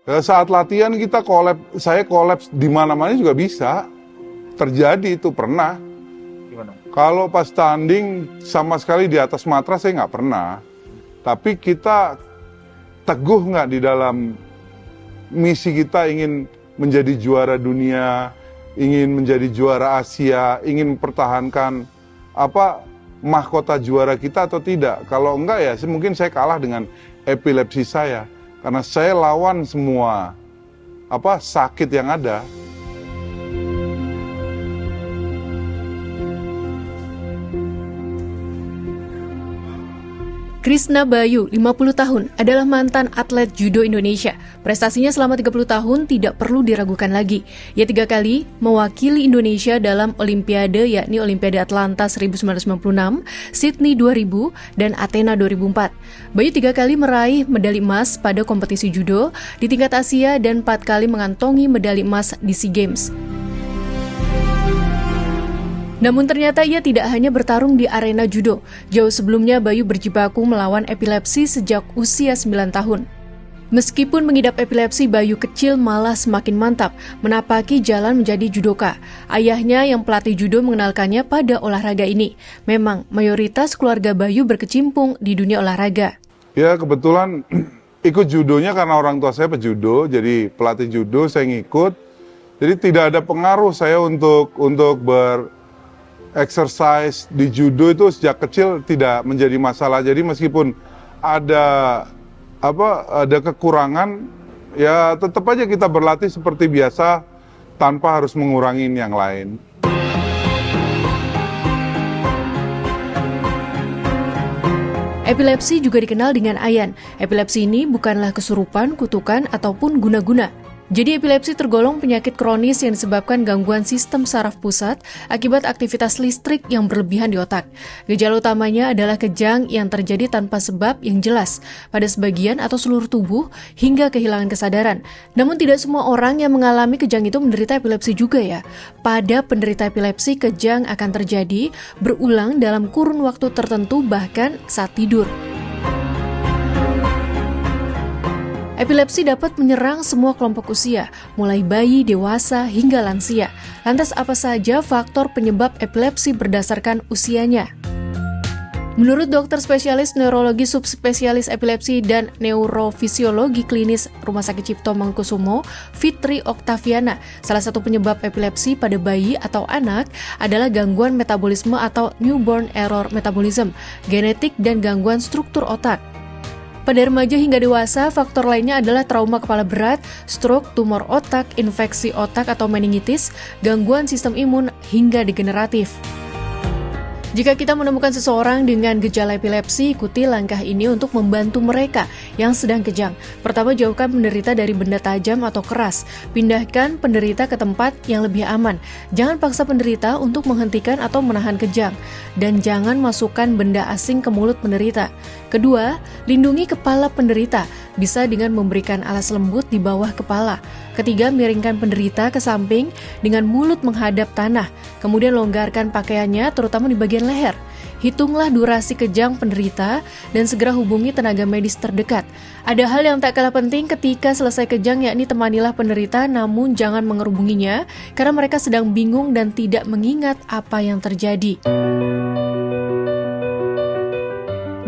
Saat latihan kita saya kolaps di mana-mana juga bisa. Terjadi itu pernah. Gimana? Kalau pas tanding sama sekali di atas matras saya nggak pernah. Tapi kita teguh nggak di dalam misi kita ingin menjadi juara dunia, ingin menjadi juara Asia, ingin mempertahankan mahkota juara kita atau tidak. Kalau enggak ya mungkin saya kalah dengan epilepsi saya. Karena saya lawan semua sakit yang ada. Krisna Bayu, 50 tahun, adalah mantan atlet judo Indonesia. Prestasinya selama 30 tahun tidak perlu diragukan lagi. Ia 3 kali mewakili Indonesia dalam Olimpiade, yakni Olimpiade Atlanta 1996, Sydney 2000, dan Athena 2004. Bayu 3 kali meraih medali emas pada kompetisi judo di tingkat Asia dan 4 kali mengantongi medali emas di SEA Games. Namun ternyata ia tidak hanya bertarung di arena judo. Jauh sebelumnya Bayu berjibaku melawan epilepsi sejak usia 9 tahun. Meskipun mengidap epilepsi, Bayu kecil malah semakin mantap menapaki jalan menjadi judoka. Ayahnya yang pelatih judo mengenalkannya pada olahraga ini. Memang mayoritas keluarga Bayu berkecimpung di dunia olahraga. Ya kebetulan ikut judonya karena orang tua saya pejudo, jadi pelatih judo saya ngikut. Jadi tidak ada pengaruh saya untuk exercise di judo itu sejak kecil tidak menjadi masalah. Jadi meskipun ada kekurangan, ya tetap aja kita berlatih seperti biasa tanpa harus mengurangi yang lain. Epilepsi juga dikenal dengan ayan. Epilepsi ini bukanlah kesurupan, kutukan, ataupun guna-guna. Jadi epilepsi tergolong penyakit kronis yang disebabkan gangguan sistem saraf pusat akibat aktivitas listrik yang berlebihan di otak. Gejala utamanya adalah kejang yang terjadi tanpa sebab yang jelas pada sebagian atau seluruh tubuh hingga kehilangan kesadaran. Namun tidak semua orang yang mengalami kejang itu menderita epilepsi juga ya. Pada penderita epilepsi, kejang akan terjadi berulang dalam kurun waktu tertentu bahkan saat tidur. Epilepsi dapat menyerang semua kelompok usia, mulai bayi, dewasa, hingga lansia. Lantas apa saja faktor penyebab epilepsi berdasarkan usianya? Menurut dokter spesialis neurologi subspesialis epilepsi dan neurofisiologi klinis Rumah Sakit Cipto Mangunkusumo, Fitri Oktaviana, salah satu penyebab epilepsi pada bayi atau anak adalah gangguan metabolisme atau newborn error metabolism, genetik, dan gangguan struktur otak. Pada remaja hingga dewasa, faktor lainnya adalah trauma kepala berat, stroke, tumor otak, infeksi otak atau meningitis, gangguan sistem imun, hingga degeneratif. Jika kita menemukan seseorang dengan gejala epilepsi, ikuti langkah ini untuk membantu mereka yang sedang kejang. Pertama, jauhkan penderita dari benda tajam atau keras. Pindahkan penderita ke tempat yang lebih aman. Jangan paksa penderita untuk menghentikan atau menahan kejang. Dan jangan masukkan benda asing ke mulut penderita. Kedua, lindungi kepala penderita, bisa dengan memberikan alas lembut di bawah kepala. Ketiga, miringkan penderita ke samping dengan mulut menghadap tanah. Kemudian longgarkan pakaiannya, terutama di bagian leher. Hitunglah durasi kejang penderita dan segera hubungi tenaga medis terdekat. Ada hal yang tak kalah penting ketika selesai kejang, yakni temanilah penderita namun jangan mengerubunginya karena mereka sedang bingung dan tidak mengingat apa yang terjadi.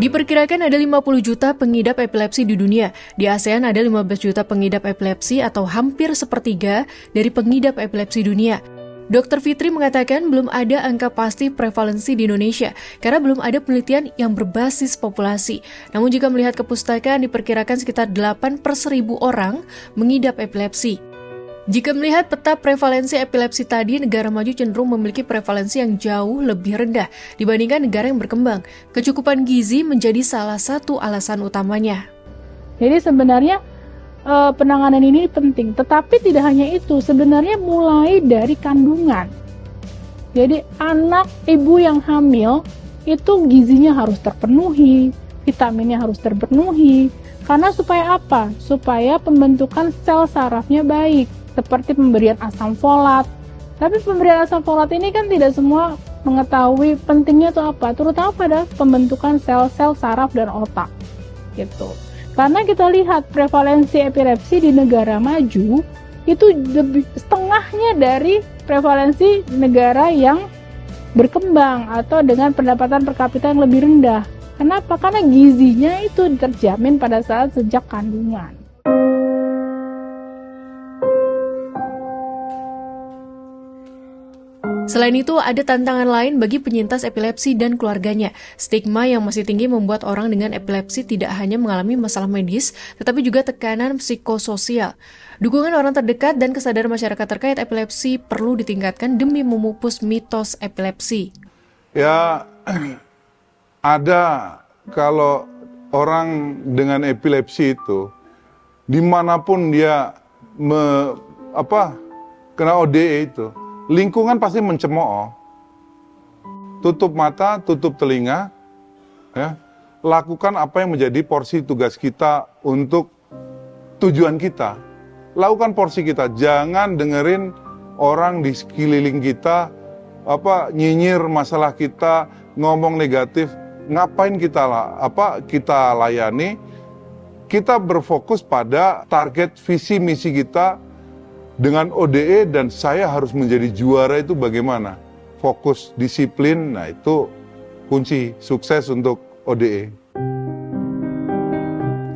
Diperkirakan ada 50 juta pengidap epilepsi di dunia. Di ASEAN ada 15 juta pengidap epilepsi atau hampir sepertiga dari pengidap epilepsi dunia. Dr. Fitri mengatakan belum ada angka pasti prevalensi di Indonesia karena belum ada penelitian yang berbasis populasi. Namun jika melihat kepustakaan diperkirakan sekitar 8/1000 orang mengidap epilepsi. Jika melihat peta prevalensi epilepsi tadi, negara maju cenderung memiliki prevalensi yang jauh lebih rendah dibandingkan negara yang berkembang. Kecukupan gizi menjadi salah satu alasan utamanya. Jadi sebenarnya penanganan ini penting, tetapi tidak hanya itu, sebenarnya mulai dari kandungan. Jadi anak ibu yang hamil itu gizinya harus terpenuhi, vitaminnya harus terpenuhi. Karena supaya apa? Supaya pembentukan sel sarafnya baik. Seperti pemberian asam folat. Tapi pemberian asam folat ini kan tidak semua mengetahui pentingnya itu apa, terutama pada pembentukan sel-sel saraf dan otak. Gitu. Karena kita lihat prevalensi epilepsi di negara maju itu setengahnya dari prevalensi negara yang berkembang atau dengan pendapatan per kapita yang lebih rendah. Kenapa? Karena gizinya itu terjamin pada saat sejak kandungan. Selain itu, ada tantangan lain bagi penyintas epilepsi dan keluarganya. Stigma yang masih tinggi membuat orang dengan epilepsi tidak hanya mengalami masalah medis, tetapi juga tekanan psikososial. Dukungan orang terdekat dan kesadaran masyarakat terkait epilepsi perlu ditingkatkan demi memupus mitos epilepsi. Ya, ada kalau orang dengan epilepsi itu, dimanapun dia kena ODE itu, lingkungan pasti mencemooh. Tutup mata, tutup telinga, ya. Lakukan apa yang menjadi porsi tugas kita untuk tujuan kita. Lakukan porsi kita, jangan dengerin orang di sekeliling kita nyinyir masalah kita, ngomong negatif. Ngapain kita layani? Kita berfokus pada target visi misi kita. Dengan ODE dan saya harus menjadi juara itu bagaimana? Fokus, disiplin, nah itu kunci sukses untuk ODE.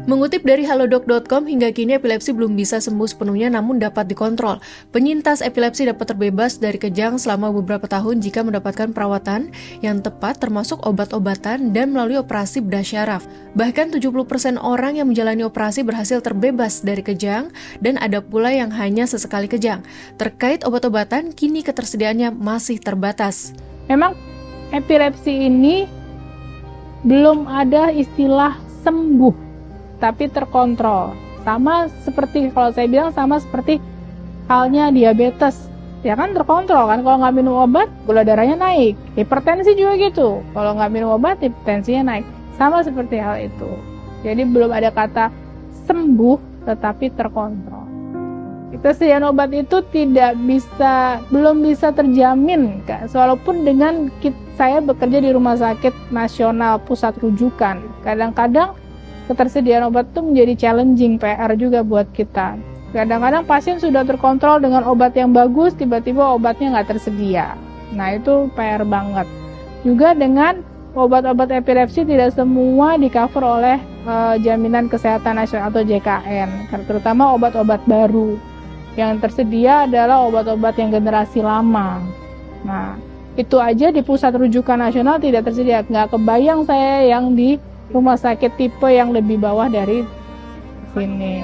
Mengutip dari halodoc.com, hingga kini epilepsi belum bisa sembuh sepenuhnya namun dapat dikontrol. Penyintas epilepsi dapat terbebas dari kejang selama beberapa tahun jika mendapatkan perawatan yang tepat termasuk obat-obatan dan melalui operasi bedah syaraf. Bahkan 70% orang yang menjalani operasi berhasil terbebas dari kejang dan ada pula yang hanya sesekali kejang. Terkait obat-obatan, kini ketersediaannya masih terbatas. Memang epilepsi ini belum ada istilah sembuh, tapi terkontrol. Sama seperti, kalau saya bilang sama seperti halnya diabetes. Ya kan terkontrol kan, kalau nggak minum obat, gula darahnya naik. Hipertensi juga gitu, kalau nggak minum obat, hipertensinya naik. Sama seperti hal itu. Jadi belum ada kata sembuh, tetapi terkontrol. Ketersediaan obat itu belum bisa terjamin, Kak. Walaupun dengan saya bekerja di Rumah Sakit Nasional Pusat Rujukan, kadang-kadang ketersediaan obat itu menjadi challenging, PR juga buat kita. Kadang-kadang pasien sudah terkontrol dengan obat yang bagus, tiba-tiba obatnya nggak tersedia. Nah itu PR banget. Juga dengan obat-obat epilepsi tidak semua di-cover oleh Jaminan Kesehatan Nasional atau JKN. Terutama obat-obat baru. Yang tersedia adalah obat-obat yang generasi lama. Nah itu aja di Pusat Rujukan Nasional tidak tersedia. Nggak kebayang saya yang di rumah sakit tipe yang lebih bawah dari sini.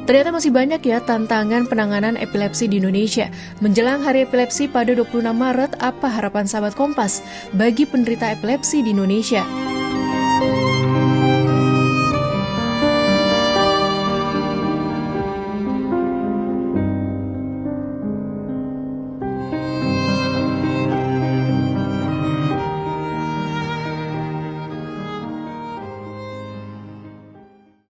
Ternyata masih banyak ya tantangan penanganan epilepsi di Indonesia. Menjelang Hari Epilepsi pada 26 Maret, apa harapan sahabat Kompas bagi penderita epilepsi di Indonesia?